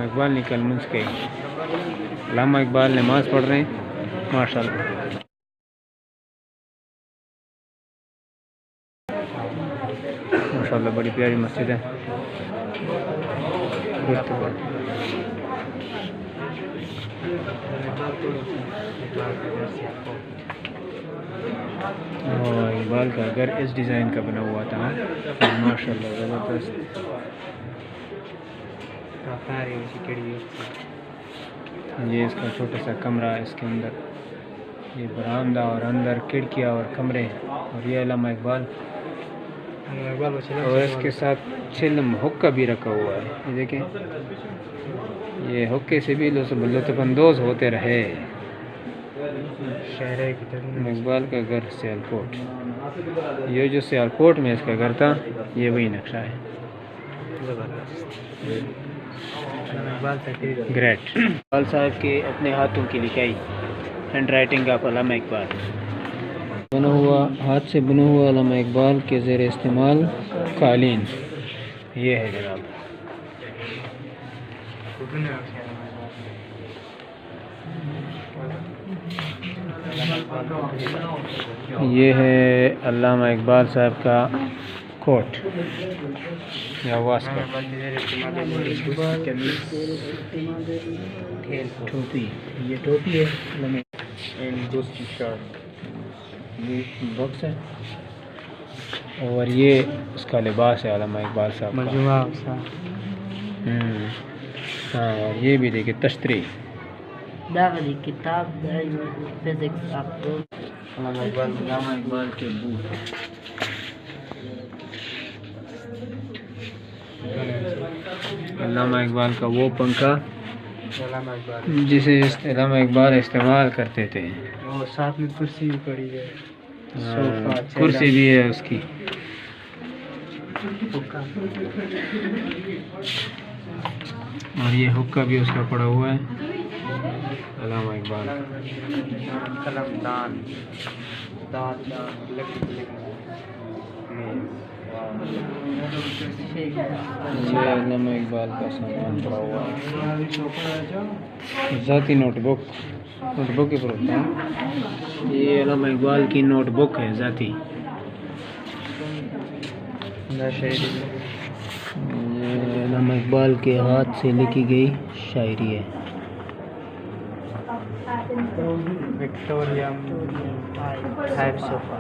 अल्लामा इकबाल निकल मुझ के अल्लामा इकबाल नमाज़ पढ़ रहे हैं माशाल्लाह। माशाल्लाह बड़ी प्यारी मस्जिद है। और इकबाल का घर इस डिज़ाइन का बना हुआ था माशाल्लाह ज़बरदस्त। ये इसका छोटा सा कमरा है, इसके अंदर ये बरामदा और अंदर खिड़कियाँ और कमरे हैं। और ये अल्लामा इकबाल और इसके साथ चिल्म हुक्का भी रखा हुआ है। ये देखें, ये हुक्के से भी लुत्फ़अंदोज़ होते रहे। इकबाल का घर सियालकोट, ये जो सियालकोट में इसका घर था ये वही नक्शा है। ग्रेट। इकबाल साहब के अपने हाथों की लिखाई, हैंड राइटिंग ऑफ अल्लामा इकबाल, बना हुआ हाथ से बना हुआ अल्लामा इकबाल के ज़ेर इस्तेमाल कालीन ये है जनाब। ये है अल्लामा इकबाल साहब का कोट या वास्कोट, टोपी, ये टोपी है ये बॉक्स है। और ये उसका लिबास है अल्लामा इकबाल साहब का। हाँ, और ये भी देखिए तश्तरी किताब फिजिक्स अल्लामा इकबाल के बूट, अल्लामा इकबाल का वो पंखा जिसे अल्लामा इकबाल इस्तेमाल करते थे। और साथ में कुर्सी भी पड़ी है, कुर्सी भी है उसकी। और ये हुक्का भी उसका पड़ा हुआ है अल्लामा इकबाल। कलमदान ये अल्लामा इकबाल का सामान पड़ा हुआ है। ज़ाती नोटबुक ही पढ़ता है। ये अल्लामा इकबाल की नोटबुक है ज़ाती। ये अल्लामा इकबाल के हाथ से लिखी गई शायरी है। Victoria type sofa,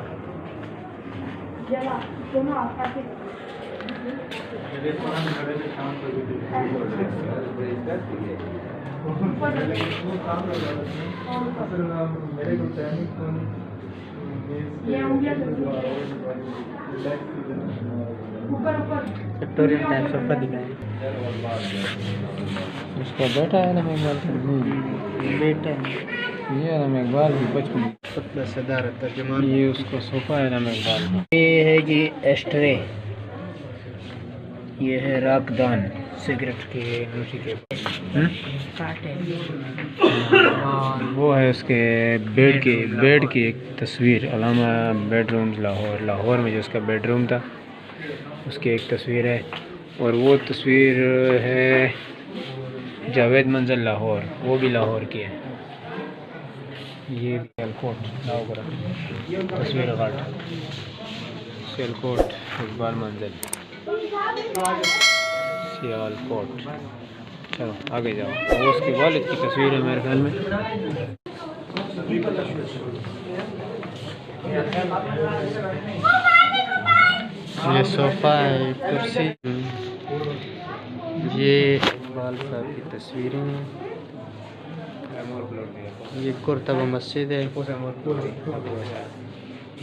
Victorian type sofa दिखाएं। उसका बेटा है अल्लामा इकबाल, बेटा ये अल्लामा इकबाल की बचपन। ये उसका सोफा है अल्लामा इकबाल। ये है जी एस्ट्रे, ये है राकदान सिगरेट के नोशी के वो है उसके बेड की एक तस्वीर। अल्लामा बेडरूम लाहौर में जो उसका बेडरूम था उसकी एक तस्वीर है। और वो तस्वीर है जावेद मंजिल लाहौर, वो भी लाहौर की है। ये सियालकोट तस्वीर घाट सियालकोट इकबाल मंजिल सियालकोट। चलो आगे जाओ। वो उसके वालिद की तस्वीर है मेरे ख्याल में। ये सोफ़ा है, कुर्सी, ये इकबाल साहब की तस्वीरें हैं। ये कुर्तबा मस्जिद है,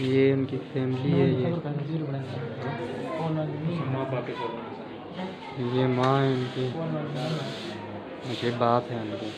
ये उनकी फैमिली है। ये माँ है उनकी, ये बाप है उनके।